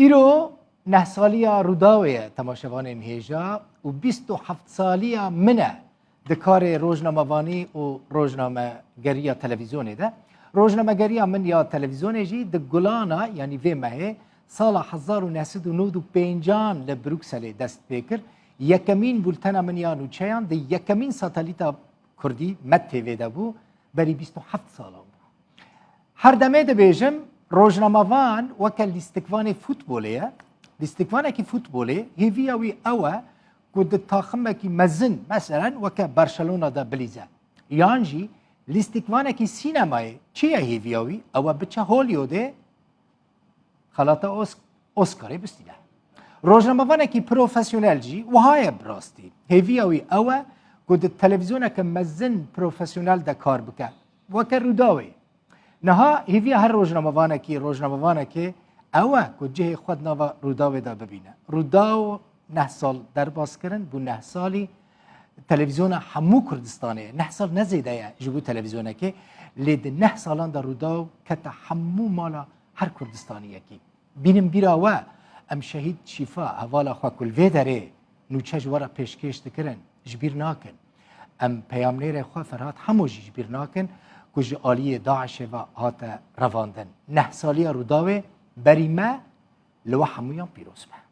ایرو 9 سالیا روداوی تماشاوان هیجا و 27 سالیا منه دکار روزنامه‌وانی و روزنامه‌گری تلویزیونی ده. روزنامه‌گری من یا تلویزیونی جی د گلانا یعنی وی مه سال 1995 لبروکسل دست بکر یکمین بولتن من یا نوچیان د یکمین ساتلیتا کردی مت تیوی ده بو بری 27 سال بود. هر دمه ده بیجم روزنامه‌وان وکل لیستکوان فوتبولیه لیستکوان کی فوتبولی هیویاوی اوه کود تاخمه کی مزن مثلا وک برشلونه ده بلیزه یانجی لیستکوان کی سینمای چیه هیویاوی اوه بچه هولیوده خلاطه اسکاری بستیده روزنامه‌وان کی پروفسیونل جی وهای براستی هیویاوی اوه کود تلویزیون که مزن پروفسیونل ده کار بکه وک روداوی نها هیوی هر روزنامه‌وان که اوه کجه خود نوا روداوی دا ببینه روداو 9 سال در باز کردن بو 9 سالی تلویزیون همو کردستانه 9 سال نزیده جبو تلویزیونه که لید 9 سالان در روداو کت همو مالا هر کردستانیه کی بینم بیراوه ام شهید شفا حوالا خواه کلوه داره نوچه جوارا پیشکش دکرن جبیر ناکن ام پیامنیر خواه فرهاد همو جبیر ناکن کج آلی داعش و هات رواندن 9 سالی روداوی بری ما لو همویان پیروز به